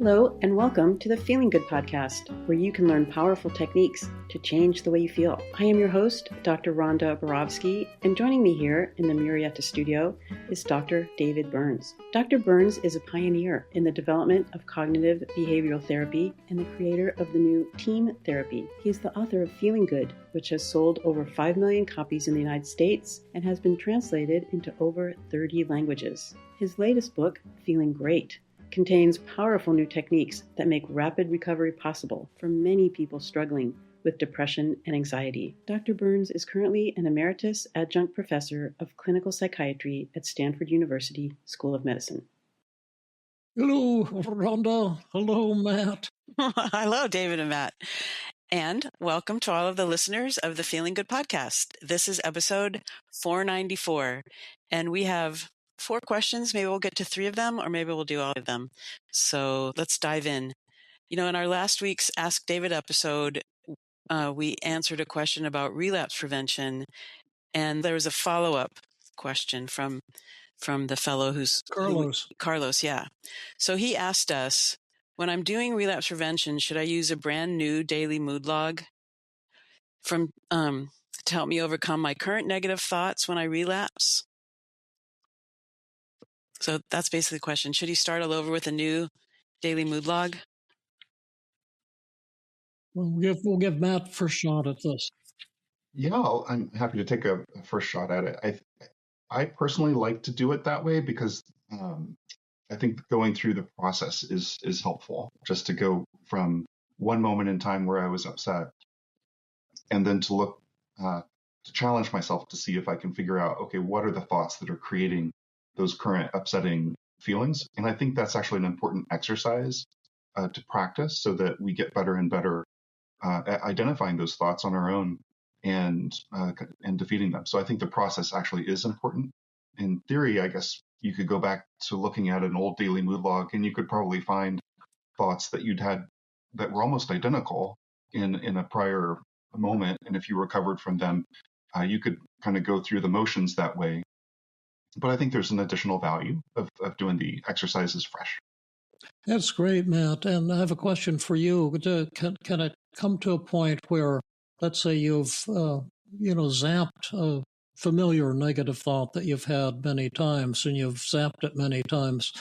Hello, and welcome to the Feeling Good podcast, where you can learn powerful techniques to change the way you feel. I am your host, Dr. Rhonda Borowski, and joining me here in the Murrieta studio is Dr. David Burns. Dr. Burns is a pioneer in the development of cognitive behavioral therapy and the creator of the new Team Therapy. He is the author of Feeling Good, which has sold over 5 million copies in the United States and has been translated into over 30 languages. His latest book, Feeling Great, contains powerful new techniques that make rapid recovery possible for many people struggling with depression and anxiety. Dr. Burns is currently an emeritus adjunct professor of clinical psychiatry at Stanford University School of Medicine. Hello, Rhonda. Hello, Matt. Hello, David and Matt. And welcome to all of the listeners of the Feeling Good podcast. This is episode 494, and we have 4 questions. Maybe we'll get to 3 of them, or maybe we'll do all of them. So let's dive in. In our last week's Ask David episode, we answered a question about relapse prevention, and there was a follow-up question from the fellow Carlos, yeah. So he asked us, when I'm doing relapse prevention, should I use a brand new daily mood log to help me overcome my current negative thoughts when I relapse? So that's basically the question. Should he start all over with a new daily mood log? We'll give Matt first shot at this. Yeah, I'm happy to take a first shot at it. I personally like to do it that way because I think going through the process is helpful. Just to go from one moment in time where I was upset, and then to look to challenge myself to see if I can figure out, okay, what are the thoughts that are creating those current upsetting feelings? And I think that's actually an important exercise to practice, so that we get better and better at identifying those thoughts on our own and defeating them. So I think the process actually is important. In theory, I guess you could go back to looking at an old daily mood log, and you could probably find thoughts that you'd had that were almost identical in a prior moment. And if you recovered from them, you could kind of go through the motions that way. But I think there's an additional value of doing the exercises fresh. That's great, Matt. And I have a question for you. Can it come to a point where, let's say you've zapped a familiar negative thought that you've had many times, and you've zapped it many times,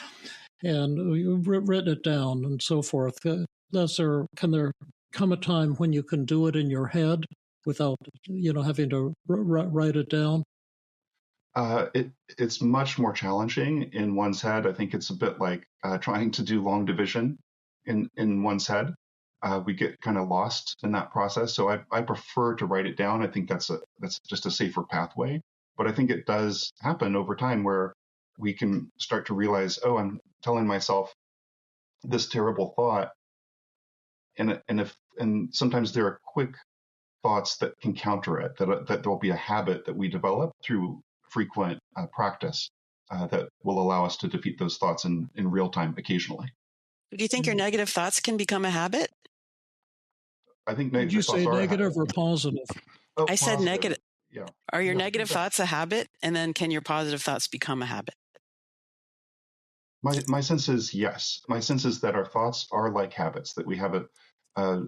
and you've written it down and so forth? Can there come a time when you can do it in your head without having to write it down? It's much more challenging in one's head. I think it's a bit like trying to do long division in one's head. We get kind of lost in that process. So I prefer to write it down. I think that's just a safer pathway. But I think it does happen over time where we can start to realize, oh, I'm telling myself this terrible thought, and sometimes there are quick thoughts that can counter it. That there'll be a habit that we develop through frequent practice that will allow us to defeat those thoughts in real time occasionally. Do you think your negative thoughts can become a habit? I think Did you say negative or positive? Oh, I said negative. Yeah. Are your negative thoughts a habit? And then can your positive thoughts become a habit? My sense is yes. My sense is that our thoughts are like habits, that we have a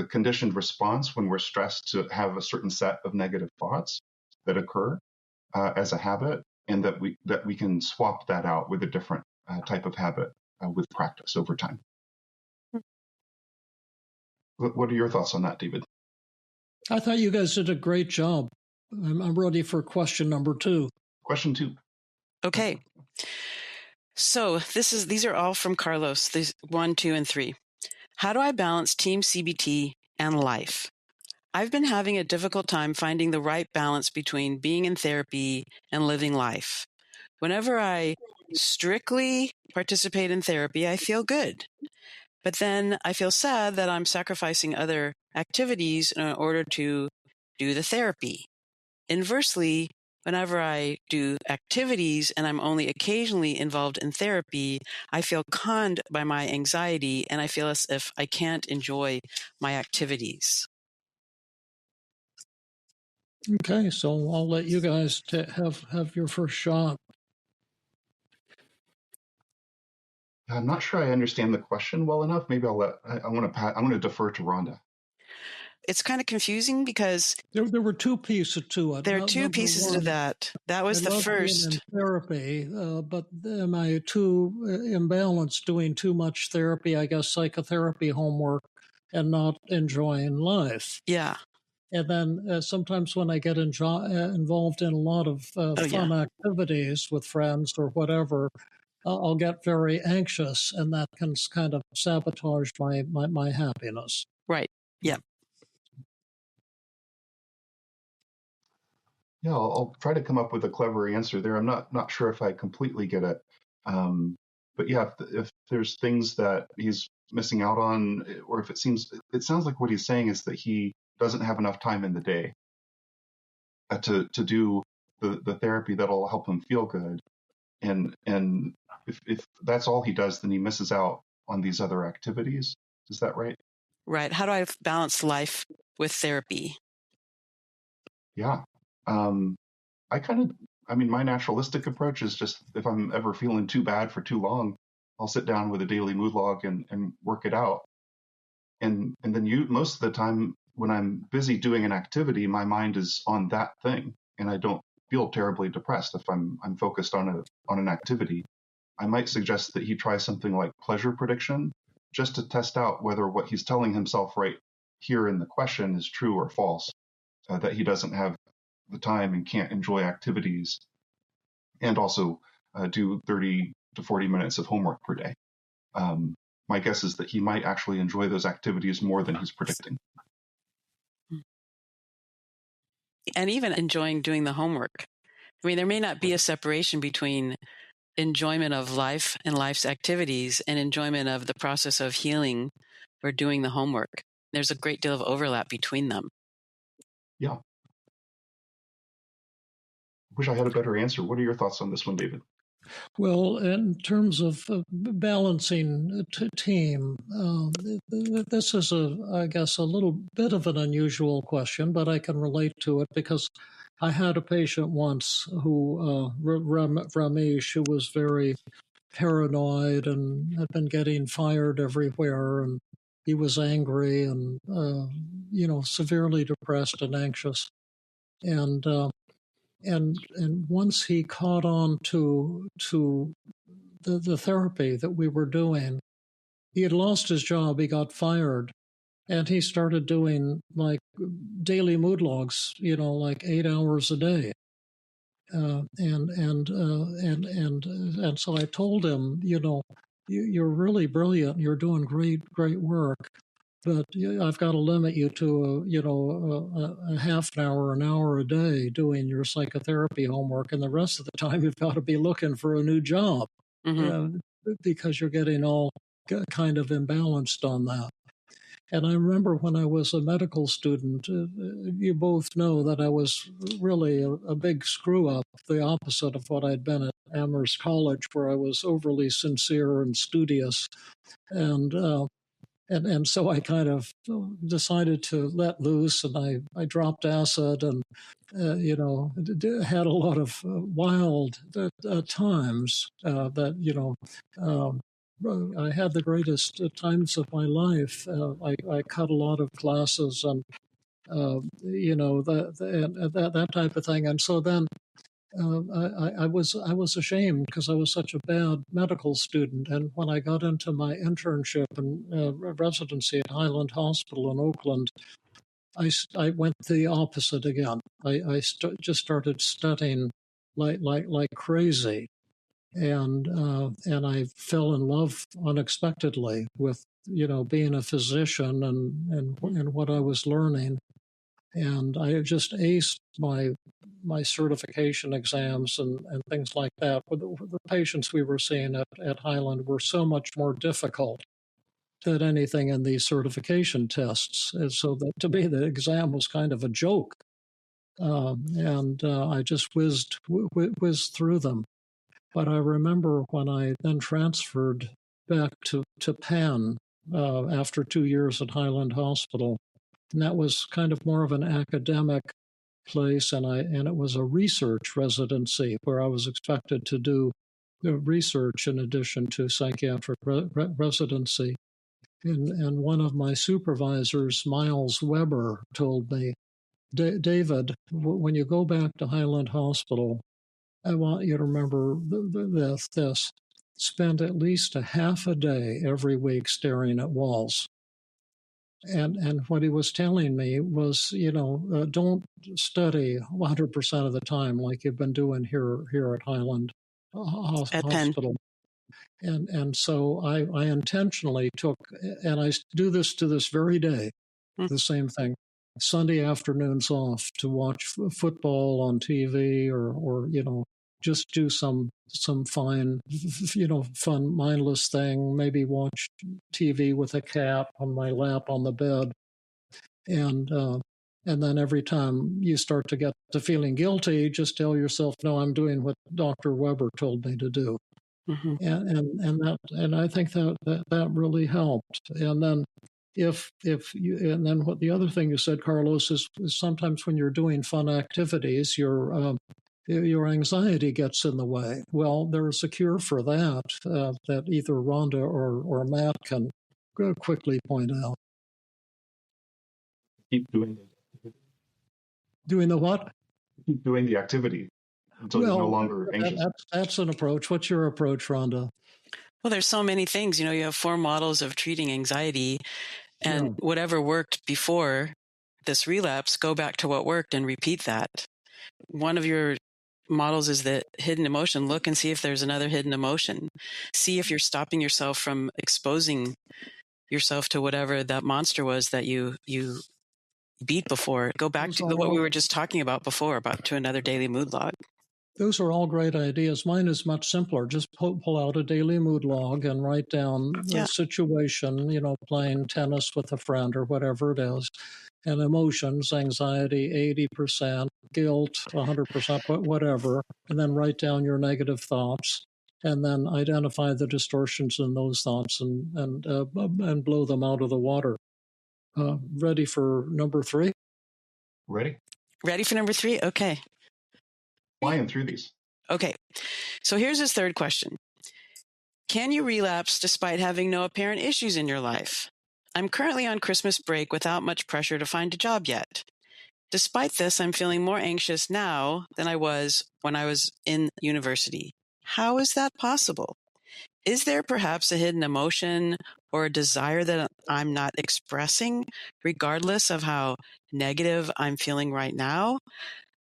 conditioned response when we're stressed to have a certain set of negative thoughts that occur as a habit, and that we can swap that out with a different type of habit with practice over time. What are your thoughts on that, David? I thought you guys did a great job. I'm ready for question number 2. Question 2. Okay. So these are all from Carlos. These 1, 2, and 3. How do I balance Team CBT and life? I've been having a difficult time finding the right balance between being in therapy and living life. Whenever I strictly participate in therapy, I feel good. But then I feel sad that I'm sacrificing other activities in order to do the therapy. Inversely, whenever I do activities and I'm only occasionally involved in therapy, I feel conned by my anxiety, and I feel as if I can't enjoy my activities. Okay, so I'll let you guys have your first shot. I'm not sure I understand the question well enough. Maybe I want to defer to Rhonda. It's kind of confusing because There were two pieces to it. there are two Number pieces to one, that. That I was the love being in first. therapy, but am I too imbalanced doing too much therapy, I guess psychotherapy homework, and not enjoying life? Yeah. And then sometimes when I get involved in a lot of Oh, yeah. fun activities with friends or whatever, I'll get very anxious, and that can kind of sabotage my happiness. Right. Yeah. Yeah, I'll try to come up with a clever answer there. I'm not sure if I completely get it. But yeah, if there's things that he's missing out on, or if it sounds like what he's saying is that he doesn't have enough time in the day to do the therapy that'll help him feel good. And if that's all he does, then he misses out on these other activities. Is that right? Right. How do I balance life with therapy? Yeah. My naturalistic approach is just if I'm ever feeling too bad for too long, I'll sit down with a daily mood log and work it out. And then most of the time when I'm busy doing an activity, my mind is on that thing, and I don't feel terribly depressed if I'm focused on an activity. I might suggest that he try something like pleasure prediction, just to test out whether what he's telling himself right here in the question is true or false. That he doesn't have the time and can't enjoy activities, and also do 30 to 40 minutes of homework per day. My guess is that he might actually enjoy those activities more than he's predicting. And even enjoying doing the homework. I mean, there may not be a separation between enjoyment of life and life's activities and enjoyment of the process of healing or doing the homework. There's a great deal of overlap between them. Yeah. Wish I had a better answer. What are your thoughts on this one, David? Well, in terms of balancing team, this is I guess, a little bit of an unusual question, but I can relate to it because I had a patient once who, Ramesh, who was very paranoid and had been getting fired everywhere, and he was angry and, severely depressed and anxious. And once he caught on to the therapy that we were doing, he had lost his job, he got fired, and he started doing like daily mood logs, like 8 hours a day. And so I told him, you're really brilliant, you're doing great work, but I've got to limit you to a half an hour a day doing your psychotherapy homework, and the rest of the time you've got to be looking for a new job, because you're getting all kind of imbalanced on that. And I remember when I was a medical student, you both know that I was really a big screw up, the opposite of what I'd been at Amherst College, where I was overly sincere and studious. And so I kind of decided to let loose, and I dropped acid and, had a lot of wild times that, I had the greatest times of my life. I cut a lot of classes and, that type of thing. And so then I was ashamed because I was such a bad medical student. And when I got into my internship and residency at Highland Hospital in Oakland, I went the opposite again. I just started studying like crazy, and I fell in love unexpectedly with being a physician and what I was learning. And I just aced my certification exams and things like that. But the patients we were seeing at Highland were so much more difficult than anything in these certification tests. And so that, to me, the exam was kind of a joke. And I just whizzed through them. But I remember when I then transferred back to Penn after 2 years at Highland Hospital, and that was kind of more of an academic place, and it was a research residency where I was expected to do research in addition to psychiatric residency. And one of my supervisors, Miles Weber, told me, David, when you go back to Highland Hospital, I want you to remember this. Spend at least a half a day every week staring at walls. And what he was telling me was, don't study 100% of the time like you've been doing here at Highland At Penn. Hospital. And so I intentionally took, and I do this to this very day, the same thing. Sunday afternoons off to watch football on TV or just do some fine, fun, mindless thing, maybe watch TV with a cat on my lap on the bed. And then every time you start to get to feeling guilty, just tell yourself, no, I'm doing what Dr. Weber told me to do. Mm-hmm. And I think that really helped. And then and then what the other thing you said, Carlos, is sometimes when you're doing fun activities, your anxiety gets in the way. Well, there's a cure for that that either Rhonda or Matt can quickly point out. Keep doing it. Doing the what? Keep doing the activity until you're no longer anxious. That's an approach. What's your approach, Rhonda? Well, there's so many things. You have 4 models of treating anxiety, and whatever worked before this relapse, go back to what worked and repeat that. One of your models is the hidden emotion. Look and see if there's another hidden emotion. See if you're stopping yourself from exposing yourself to whatever that monster was that you beat before. Go back to what we were just talking about before, about to another daily mood log. Those are all great ideas. Mine is much simpler. Just pull out a daily mood log and write down the situation, playing tennis with a friend or whatever it is, and emotions, anxiety, 80%, guilt, 100%, whatever, and then write down your negative thoughts, and then identify the distortions in those thoughts and blow them out of the water. Ready for number 3? Ready for number 3? Okay. Flying through these. Okay. So here's his third question. Can you relapse despite having no apparent issues in your life? I'm currently on Christmas break without much pressure to find a job yet. Despite this, I'm feeling more anxious now than I was when I was in university. How is that possible? Is there perhaps a hidden emotion or a desire that I'm not expressing, regardless of how negative I'm feeling right now?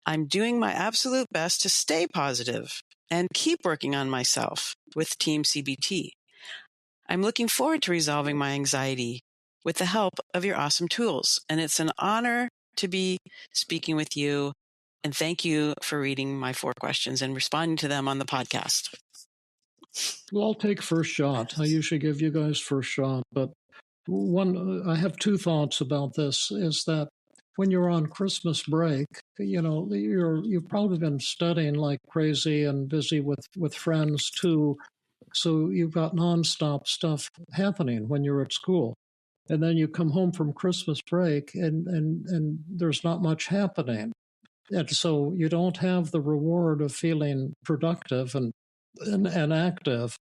I'm doing my absolute best to stay positive and keep working on myself with Team CBT. I'm looking forward to resolving my anxiety with the help of your awesome tools. And it's an honor to be speaking with you. And thank you for reading my 4 questions and responding to them on the podcast. Well, I'll take first shot. I usually give you guys first shot, but I have 2 thoughts about this, is that when you're on Christmas break, you've probably been studying like crazy and busy with friends too. So you've got nonstop stuff happening when you're at school. And then you come home from Christmas break and there's not much happening. And so you don't have the reward of feeling productive and active,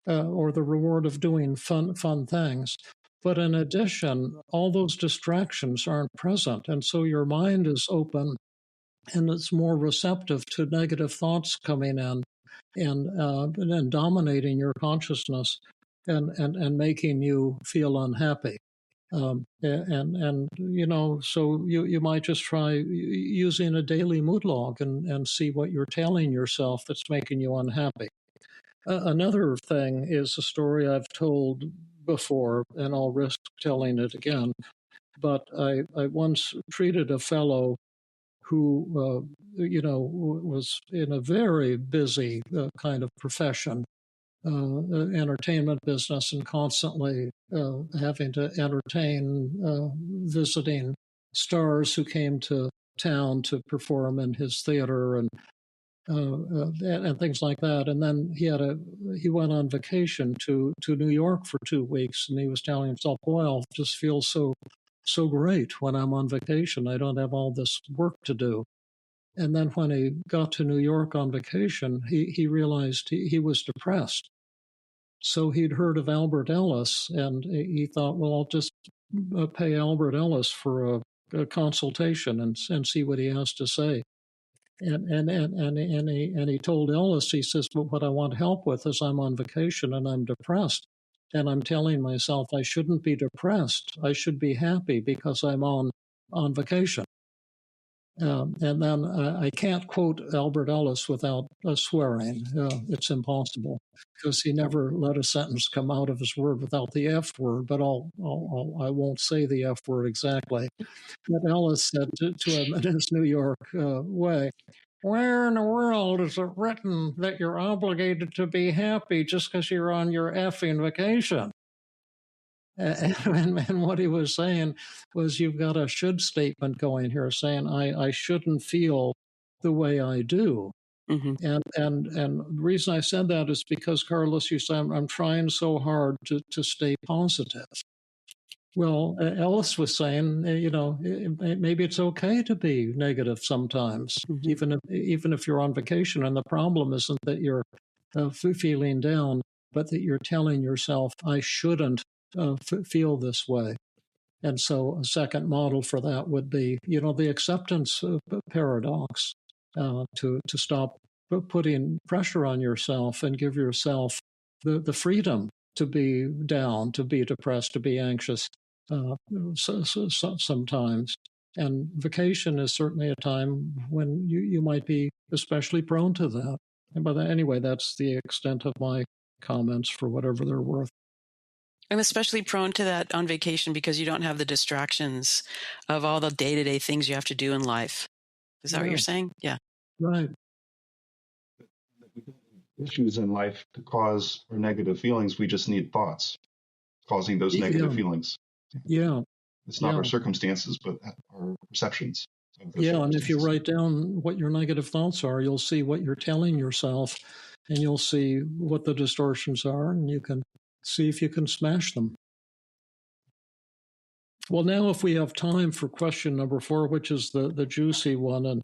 or the reward of doing fun things. But in addition, all those distractions aren't present. And so your mind is open and it's more receptive to negative thoughts coming in and dominating your consciousness and making you feel unhappy. So you might just try using a daily mood log and see what you're telling yourself that's making you unhappy. Another thing is a story I've told before, and I'll risk telling it again. But I once treated a fellow who, was in a very busy kind of profession, entertainment business, and constantly having to entertain visiting stars who came to town to perform in his theater and things like that. And then he went on vacation to New York for 2 weeks, and he was telling himself, "Boy, I'll just feel so great when I'm on vacation. I don't have all this work to do." And then when he got to New York on vacation, he realized he was depressed. So he'd heard of Albert Ellis, and he thought, well, I'll just pay Albert Ellis for a consultation and see what he has to say. And he told Ellis, he says, but what I want help with is I'm on vacation and I'm depressed. And I'm telling myself I shouldn't be depressed. I should be happy because I'm on vacation. And then I can't quote Albert Ellis without swearing. It's impossible because he never let a sentence come out of his word without the F word. But I won't say the F word exactly. But Ellis said to him in his New York way, "Where in the world is it written that you're obligated to be happy just because you're on your effing vacation?" And what he was saying was, you've got a should statement going here saying, I shouldn't feel the way I do. Mm-hmm. And the reason I said that is because, Carlos, you said, I'm trying so hard to stay positive. Well, Ellis was saying, maybe it's okay to be negative sometimes, Mm-hmm. even if you're on vacation. And the problem isn't that you're feeling down, but that you're telling yourself, I shouldn't feel this way. And so a second model for that would be, the acceptance paradox, to stop putting pressure on yourself and give yourself the freedom to be down, to be depressed, to be anxious sometimes. And vacation is certainly a time when you might be especially prone to that. And by that, anyway, that's the extent of my comments for whatever they're worth. I'm especially prone to that on vacation because you don't have the distractions of all the day-to-day things you have to do in life. Is that what you're saying? Yeah. Right. Issues in life to cause our negative feelings. We just need thoughts causing those negative feelings. Yeah. It's not our circumstances, but our perceptions. And if you write down what your negative thoughts are, you'll see what you're telling yourself, and you'll see what the distortions are, and you can see if you can smash them. Well, now if we have time for question number 4, which is the juicy one, and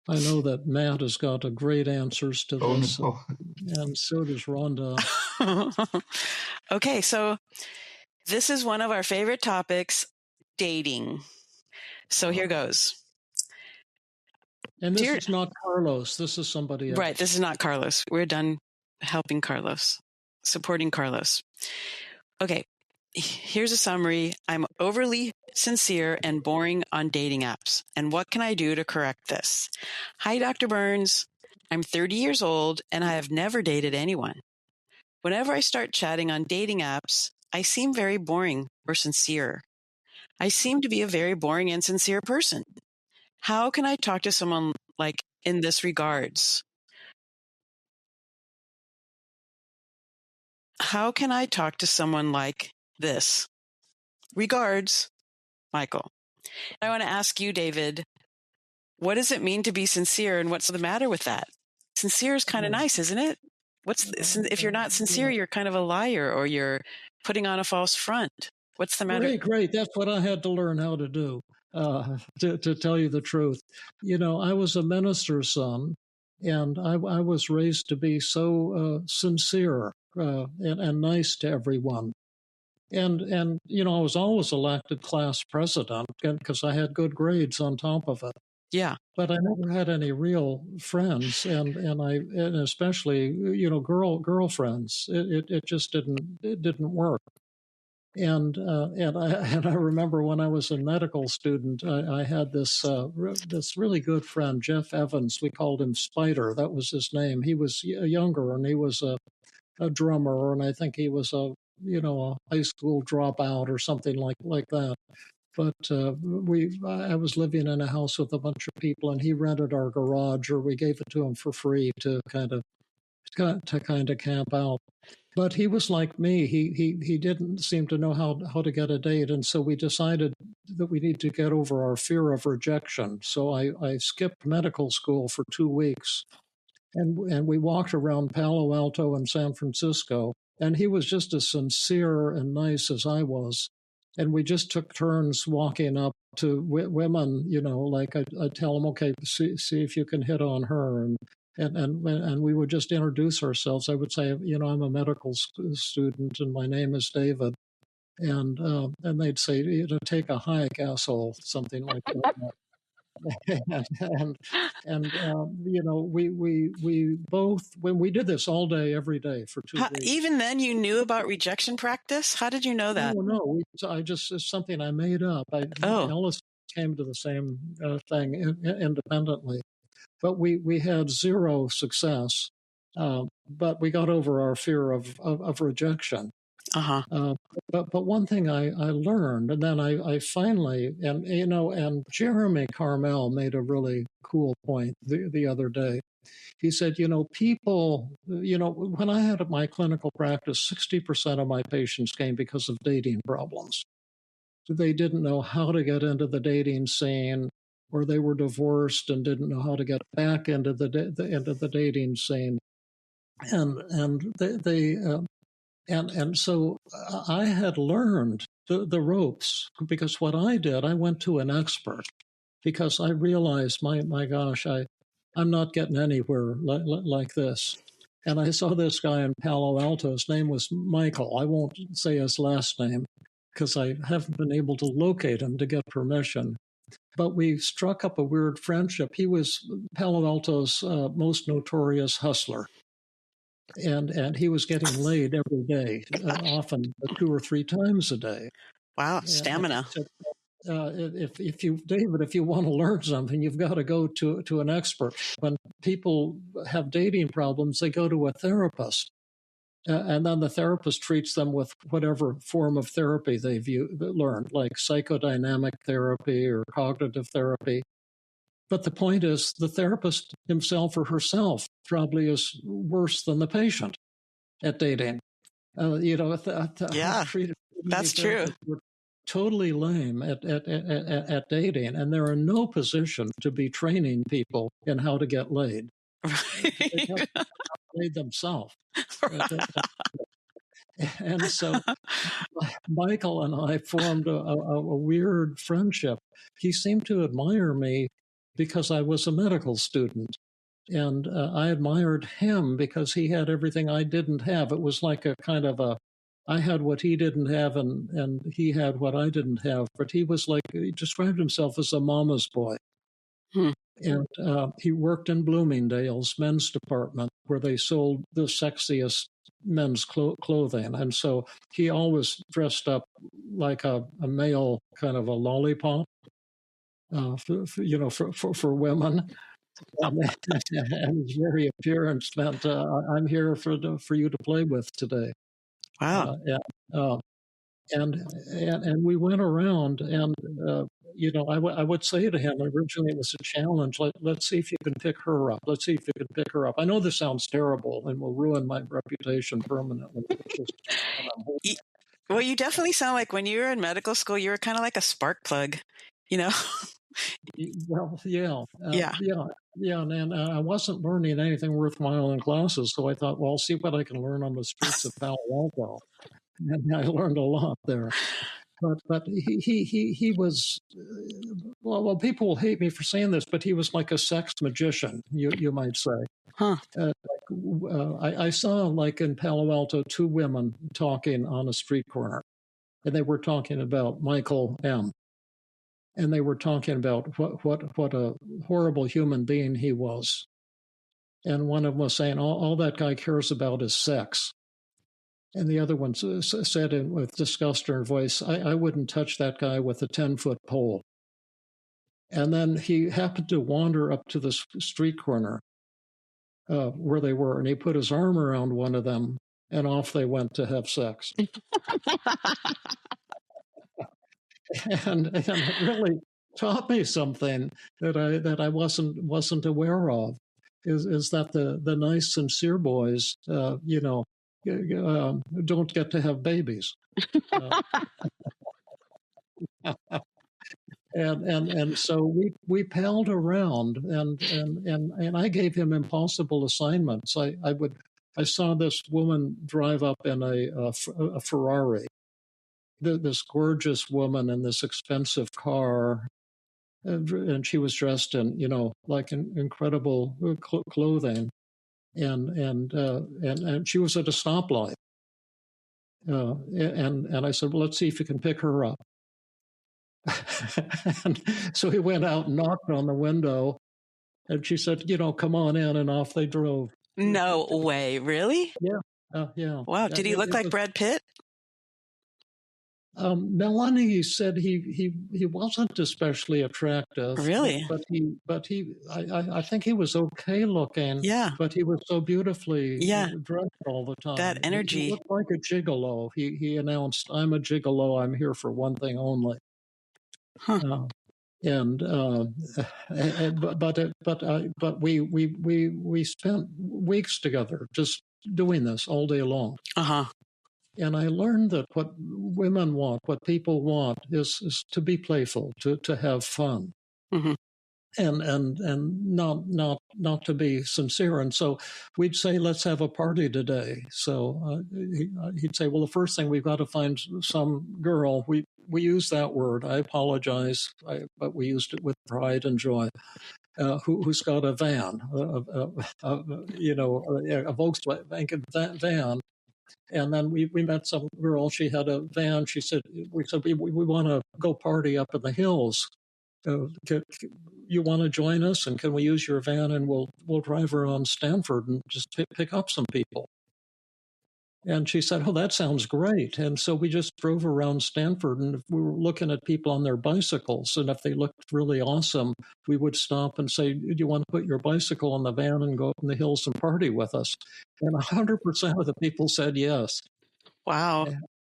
I know that Matt has got a great answers to this, and so does Rhonda. Okay, so this is one of our favorite topics, dating. So here goes. And this is not Carlos. This is somebody else. Right, this is not Carlos. We're done helping Carlos, supporting Carlos. Okay, here's a summary. I'm overly sincere and boring on dating apps. And what can I do to correct this? Hi, Dr. Burns. I'm 30 years old and I have never dated anyone. Whenever I start chatting on dating apps, I seem very boring or sincere. I seem to be a very boring and sincere person. How can I talk to someone like in this regards? How can I talk to someone like this? Regards, Michael. I want to ask you, David, what does it mean to be sincere and what's the matter with that? Sincere is kind of nice, isn't it? If you're not sincere, you're kind of a liar or you're putting on a false front. What's the matter? Great. That's what I had to learn how to do, to tell you the truth. I was a minister's son, and I was raised to be so sincere and nice to everyone. And I was always elected class president because I had good grades on top of it. Yeah. But I never had any real friends, and especially girlfriends. It just didn't work. And I remember when I was a medical student, I had this really good friend, Jeff Evans. We called him Spider. That was his name. He was younger, and he was a drummer, and I think he was a high school dropout or something like that. But I was living in a house with a bunch of people, and he rented our garage, or we gave it to him for free to kind of camp out. But he was like me. He didn't seem to know how to get a date, and so we decided that we need to get over our fear of rejection. So I skipped medical school for 2 weeks, and we walked around Palo Alto and San Francisco, and he was just as sincere and nice as I was. And we just took turns walking up to women, like I'd tell them, okay, see if you can hit on her. And we would just introduce ourselves. I would say, I'm a medical student and my name is David. And they'd say, take a hike, asshole, something like that. We both, when we did this all day, every day for 2 weeks. Even then, you knew about rejection practice? How did you know that? No. It's something I made up. Alice came to the same thing independently, but we had zero success. But we got over our fear of rejection. But one thing I learned, and then I finally, and Jeremy Carmel made a really cool point the other day. He said, people, when I had my clinical practice, 60% of my patients came because of dating problems. They didn't know how to get into the dating scene, or they were divorced and didn't know how to get back into the dating scene. And so I had learned the ropes, because what I did, I went to an expert, because I realized, my gosh, I'm not getting anywhere like this. And I saw this guy in Palo Alto. His name was Michael. I won't say his last name because I haven't been able to locate him to get permission. But we struck up a weird friendship. He was Palo Alto's most notorious hustler. And he was getting laid every day, often 2 or 3 times a day. Wow, stamina. If you want to learn something, you've got to go to an expert. When people have dating problems, they go to a therapist, and then the therapist treats them with whatever form of therapy they've learned, like psychodynamic therapy or cognitive therapy. But the point is, the therapist himself or herself probably is worse than the patient at dating. That's true. We're totally lame at dating, and they're in no position to be training people in how to get laid. Right. They have to laid themselves. And so Michael and I formed a weird friendship. He seemed to admire me because I was a medical student. And I admired him because he had everything I didn't have. It was like a kind of I had what he didn't have, and he had what I didn't have. But he described himself as a mama's boy. And he worked in Bloomingdale's men's department, where they sold the sexiest men's clothing. And so he always dressed up like a male, kind of a lollipop, for women. And his very appearance meant, I'm here for you to play with today. Wow. And we went around, and I would say to him, originally it was a challenge. Let's see if you can pick her up. Let's see if you can pick her up. I know this sounds terrible and will ruin my reputation permanently. Well, you definitely sound like when you were in medical school, you were kind of like a spark plug, Well, yeah. And I wasn't learning anything worthwhile in classes, so I thought, well, I'll see what I can learn on the streets of Palo Alto. And I learned a lot there. But he was, well, people will hate me for saying this, but he was like a sex magician, you might say. I saw, like in Palo Alto, 2 women talking on a street corner, and they were talking about Michael M. And they were talking about what a horrible human being he was. And one of them was saying, all that guy cares about is sex. And the other one said with disgust in her voice, I wouldn't touch that guy with a 10-foot pole. And then he happened to wander up to the street corner where they were, and he put his arm around one of them, and off they went to have sex. and it really taught me something that I wasn't aware of, is that the nice, sincere boys, don't get to have babies. And so we palled around, and I gave him impossible assignments. I saw this woman drive up in a Ferrari, this gorgeous woman in this expensive car, and she was dressed in, like incredible clothing, and she was at a stoplight, and I said, well, let's see if you can pick her up. And so he went out and knocked on the window, and she said, come on in, and off they drove. No way. Really? Yeah. Yeah. Wow. Did he look like Brad Pitt? Melanie said he wasn't especially attractive. Really? I think he was okay looking. Yeah. But he was so beautifully dressed all the time. That energy. He looked like a gigolo. He announced, "I'm a gigolo. I'm here for one thing only." Huh. But we spent weeks together just doing this all day long. Uh-huh. And I learned that what women want, what people want, is to be playful, to have fun, mm-hmm. and not to be sincere. And so we'd say, let's have a party today. So he'd say, well, the first thing, we've got to find some girl. We use that word. I apologize, but we used it with pride and joy. Who's got a van, a Volkswagen van. And then we met some girl. She had a van. We said, we want to go party up in the hills. You want to join us? And can we use your van? And we'll drive around Stanford and just pick up some people. And she said, oh, that sounds great. And so we just drove around Stanford, and we were looking at people on their bicycles. And if they looked really awesome, we would stop and say, do you want to put your bicycle on the van and go up in the hills and party with us? And 100% of the people said yes. Wow.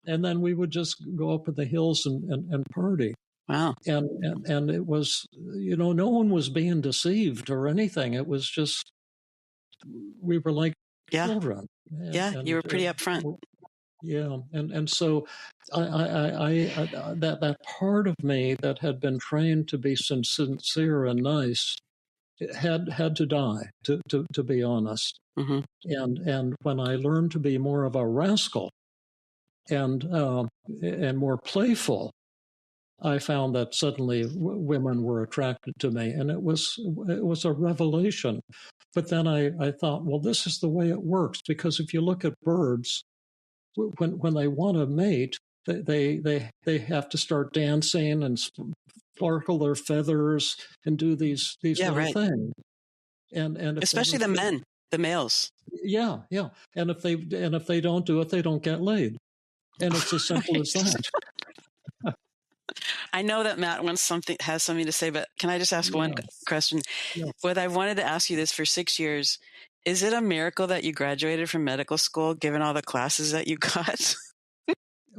And then we would just go up in the hills and party. Wow. And it was, no one was being deceived or anything. It was just, we were like children. And you were pretty upfront. Yeah, and so that part of me that had been trained to be sincere and nice had to die, to be honest. Mm-hmm. And when I learned to be more of a rascal and more playful, I found that suddenly women were attracted to me, and it was a revelation. But then I thought, well, this is the way it works, because if you look at birds, when they want to mate, they have to start dancing and sparkle their feathers and do these little things. And especially the males. Yeah. And if they don't do it, they don't get laid. And it's as simple as that. I know that Matt has something to say, but can I just ask one question? Yes. What I wanted to ask you this for 6 years, is it a miracle that you graduated from medical school, given all the classes that you got?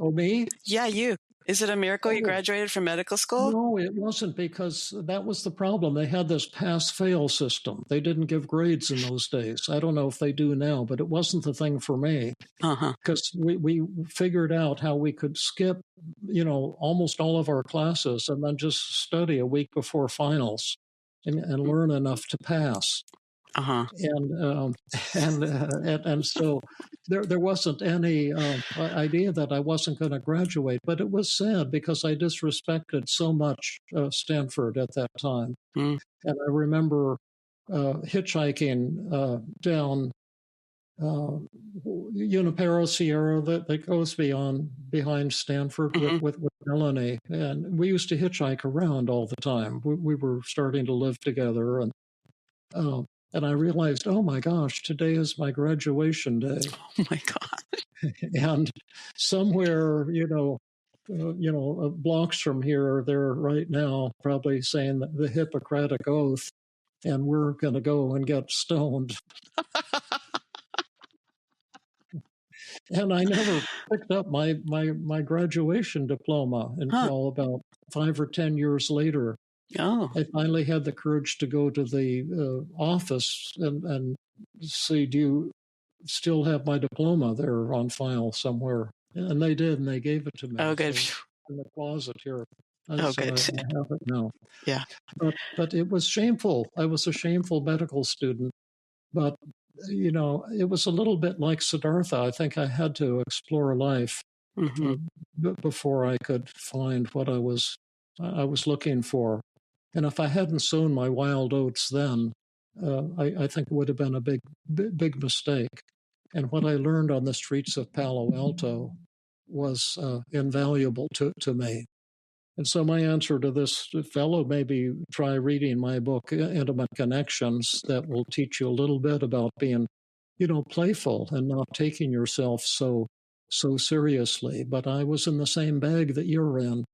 Oh, me? Yeah, you. Is it a miracle you graduated from medical school? No, it wasn't, because that was the problem. They had this pass-fail system. They didn't give grades in those days. I don't know if they do now, but it wasn't the thing for me. Because we figured out how we could skip, almost all of our classes and then just study a week before finals and learn enough to pass. And so there wasn't any idea that I wasn't going to graduate, but it was sad because I disrespected so much Stanford at that time. And I remember hitchhiking down Junipero Sierra that goes behind Stanford with Melanie, and we used to hitchhike around all the time. We were starting to live together, and I realized, oh my gosh, today is my graduation day. Oh my God. And somewhere, blocks from here, they're right now probably saying the Hippocratic Oath, and we're going to go and get stoned. And I never picked up my graduation diploma until about 5 or 10 years later. Oh. I finally had the courage to go to the office and say, do you still have my diploma there on file somewhere? And they did, and they gave it to me. Oh, good. So in the closet here. Good. I have it now. Yeah. But it was shameful. I was a shameful medical student. But, it was a little bit like Siddhartha. I think I had to explore life. Mm-hmm. before I could find what I was looking for. And if I hadn't sown my wild oats then, I think it would have been a big mistake. And what I learned on the streets of Palo Alto was invaluable to me. And so my answer to this fellow, maybe try reading my book, Intimate Connections, that will teach you a little bit about being, playful and not taking yourself so seriously. But I was in the same bag that you're in,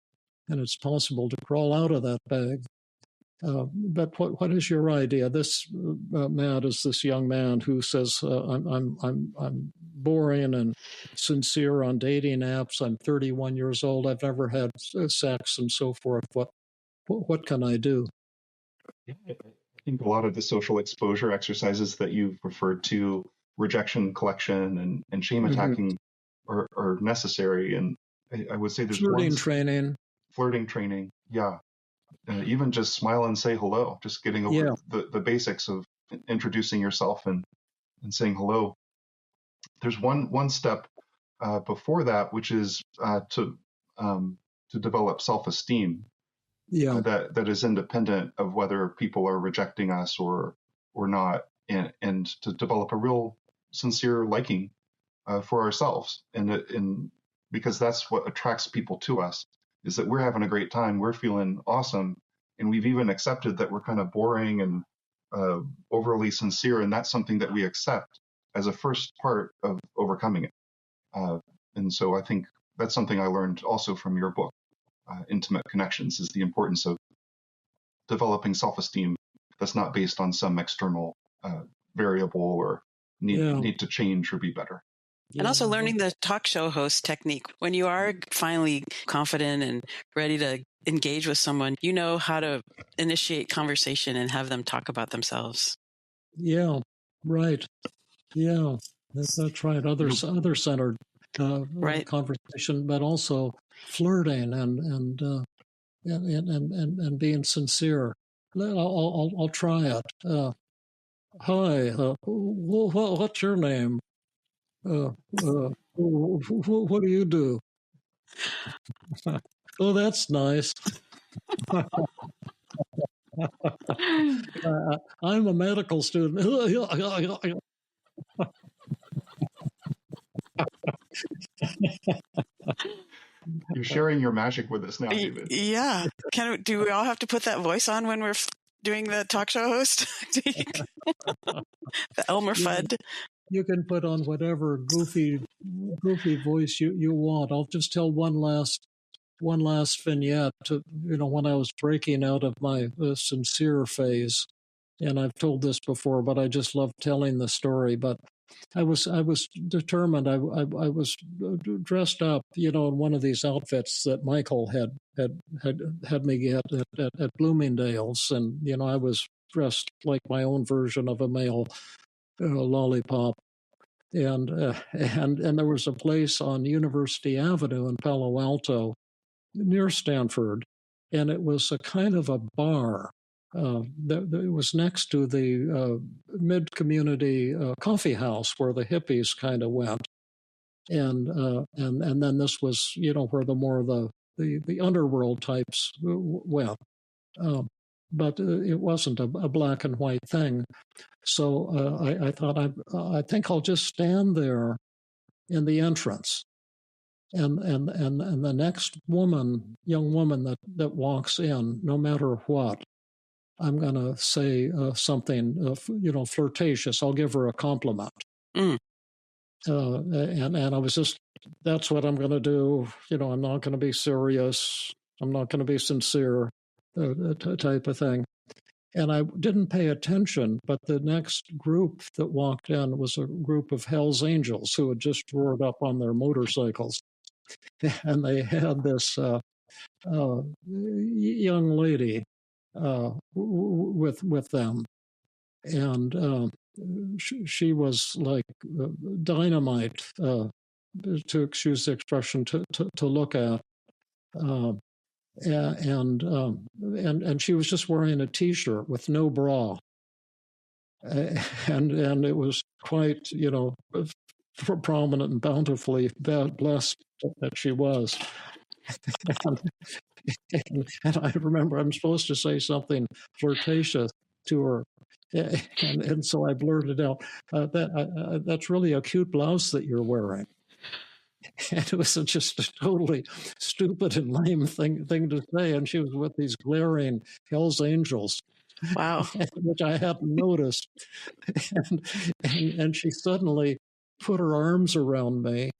and it's possible to crawl out of that bag. But what is your idea? This Matt is this young man who says I'm boring and sincere on dating apps. I'm 31 years old. I've never had sex and so forth. What can I do? Yeah, I think a lot of the social exposure exercises that you've referred to, rejection collection and shame attacking, are necessary. And I would say there's flirting training. Flirting training, yeah. Even just smile and say hello, just getting over the basics of introducing yourself and saying hello. There's one step before that, which is to develop self-esteem. That is independent of whether people are rejecting us or not, and to develop a real sincere liking for ourselves, and because that's what attracts people to us, is that we're having a great time, we're feeling awesome, and we've even accepted that we're kind of boring and overly sincere, and that's something that we accept as a first part of overcoming it. And so I think that's something I learned also from your book, Intimate Connections, is the importance of developing self-esteem that's not based on some external variable or need to change or be better. And also learning the talk show host technique. When you are finally confident and ready to engage with someone, you know how to initiate conversation and have them talk about themselves. Yeah, right. Yeah, that's right. Other-centered conversation, but also flirting and being sincere. I'll try it. Hi, what's your name? What do you do? Oh, that's nice. I'm a medical student. You're sharing your magic with us now, David. Yeah. Do we all have to put that voice on when we're doing the talk show host? The Elmer Fudd. You can put on whatever goofy voice you want. I'll just tell one last vignette to, when I was breaking out of my sincere phase. And I've told this before, but I just love telling the story. But I was determined. I was dressed up, in one of these outfits that Michael had me get at Bloomingdale's, and I was dressed like my own version of a male lollipop. And there was a place on University Avenue in Palo Alto near Stanford, and it was a kind of a bar. It was next to the mid-community coffee house where the hippies kind of went, and then this was where the more the underworld types went, but it wasn't a black and white thing. So I thought I think I'll just stand there in the entrance. And the next young woman that walks in, no matter what, I'm going to say something, flirtatious. I'll give her a compliment. And I was just, that's what I'm going to do. I'm not going to be serious. I'm not going to be sincere, type of thing. And I didn't pay attention, but the next group that walked in was a group of Hell's Angels who had just roared up on their motorcycles. And they had this young lady with them, and she was like dynamite, to excuse the expression, to look at, and she was just wearing a T-shirt with no bra, and it was quite prominent and bountifully blessed that she was. And I remember I'm supposed to say something flirtatious to her. And so I blurted out, that's really a cute blouse that you're wearing. And it was just a totally stupid and lame thing to say. And she was with these glaring Hell's Angels, Wow. which I hadn't noticed. And she suddenly put her arms around me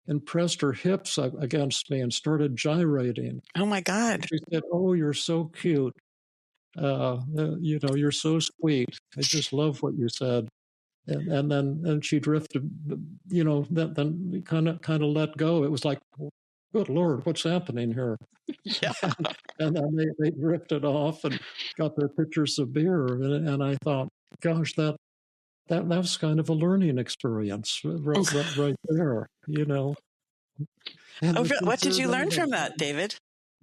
and pressed her hips against me and started gyrating. Oh, my God. She said, "Oh, you're so cute. You're so sweet. I just love what you said." And then she drifted, then kind of let go. It was like, good Lord, what's happening here? Yeah. And then they drifted off and got their pitchers of beer. And I thought, gosh, that was kind of a learning experience right there, And What did you learn from that, David?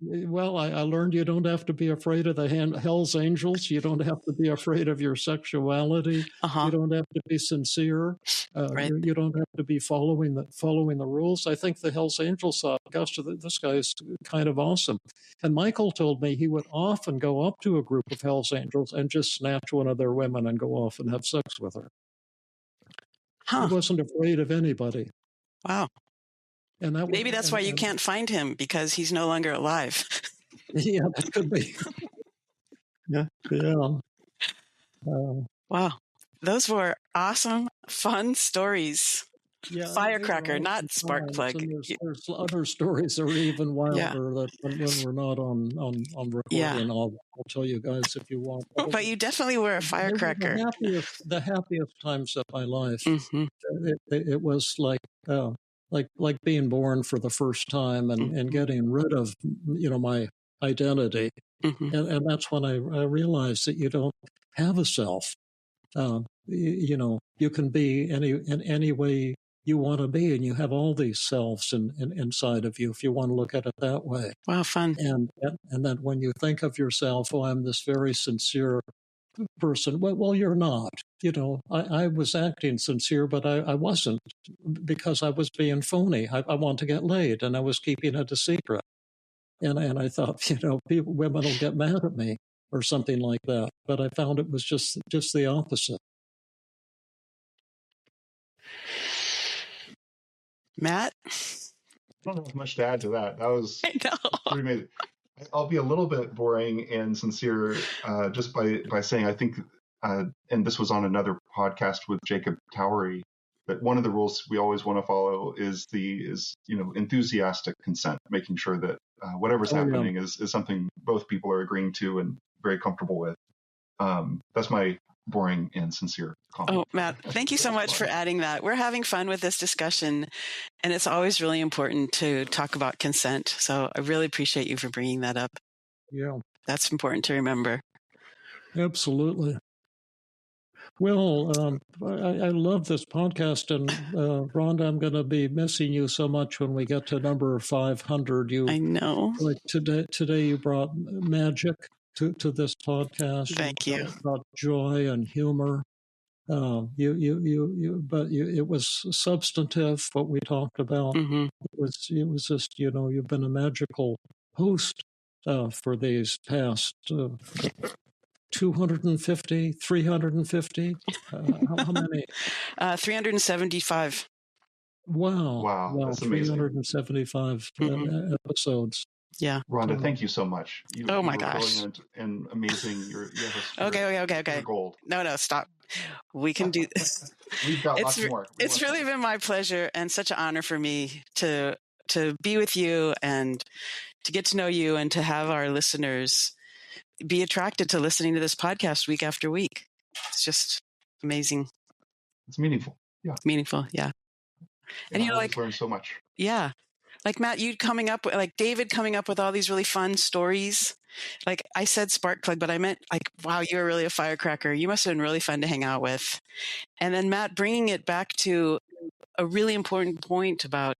Well, I learned you don't have to be afraid of the Hell's Angels. You don't have to be afraid of your sexuality. You don't have to be sincere. Right. You don't have to be following the rules. I think the Hell's Angels thought, gosh, this guy is kind of awesome. And Michael told me he would often go up to a group of Hell's Angels and just snatch one of their women and go off and have sex with her. He wasn't afraid of anybody. Wow. And maybe that's why you can't find him, because he's no longer alive. Yeah, that could be. Yeah. Wow. Those were awesome, fun stories. Yeah, firecracker, not spark plug. There's other stories that are even wilder that when we're not on recording. I'll tell you guys if you want. But you definitely were a firecracker. The happiest times of my life. Mm-hmm. It was like being born for the first time and getting rid of my identity. Mm-hmm. And that's when I realized that you don't have a self. You can be in any way you want to be, and you have all these selves inside of you, if you want to look at it that way. Wow, fun. And then when you think of yourself, oh, I'm this very sincere person. Well, you're not. I was acting sincere, but I wasn't, because I was being phony. I want to get laid, and I was keeping it a secret. And I thought, women will get mad at me or something like that. But I found it was just the opposite. Matt? I don't have much to add to that. That was pretty amazing. I'll be a little bit boring and sincere just by saying I think, and this was on another podcast with Jacob Towery, that one of the rules we always want to follow is enthusiastic consent, making sure that whatever's happening is something both people are agreeing to and very comfortable with. That's my boring and sincere comment. Oh, Matt, thank you so much for adding that. We're having fun with this discussion, and it's always really important to talk about consent. So I really appreciate you for bringing that up. Yeah. That's important to remember. Absolutely. Well, I love this podcast, and Rhonda, I'm going to be missing you so much when we get to number 500. I know. Like today you brought magic to this podcast. Thank you. Brought joy and humor. But it was substantive what we talked about. Mm-hmm. It was just you've been a magical host for these past 250, 350. How many? 375. Wow, that's amazing. 375 episodes. Yeah. Rhonda, thank you so much. Oh my gosh. Brilliant and amazing. You have Okay. Gold. No, stop. We can do this. We've got lots more. It's really been my pleasure and such an honor for me to be with you and to get to know you and to have our listeners be attracted to listening to this podcast week after week. It's just amazing. It's meaningful. Yeah. Meaningful. Yeah. And I learned so much. Yeah. Like Matt, David coming up with all these really fun stories. Like I said spark plug, but I meant wow, you're really a firecracker. You must have been really fun to hang out with. And then Matt bringing it back to a really important point about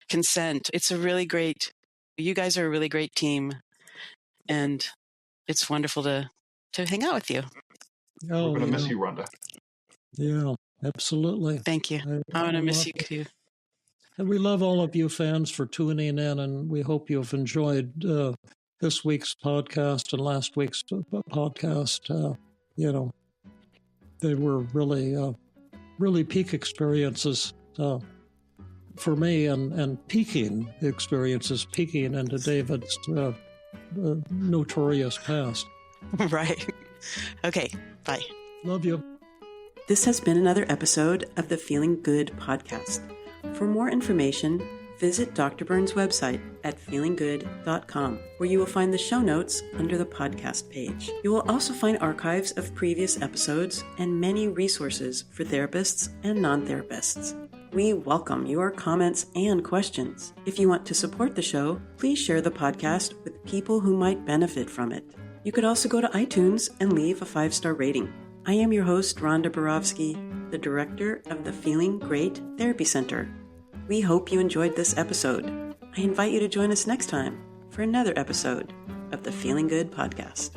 consent. You guys are a really great team. And it's wonderful to hang out with you. We're going to miss you, Rhonda. Yeah, absolutely. Thank you. I'm going to miss you too. And we love all of you fans for tuning in, and we hope you've enjoyed this week's podcast and last week's podcast. They were really peak experiences for me, and peaking experiences, peaking into David's notorious past. Right. Okay. Bye. Love you. This has been another episode of the Feeling Good podcast. For more information, visit Dr. Burns' website at feelinggood.com, where you will find the show notes under the podcast page. You will also find archives of previous episodes and many resources for therapists and non-therapists. We welcome your comments and questions. If you want to support the show, please share the podcast with people who might benefit from it. You could also go to iTunes and leave a 5-star rating. I am your host, Rhonda Borowski, the director of the Feeling Great Therapy Center. We hope you enjoyed this episode. I invite you to join us next time for another episode of the Feeling Good podcast.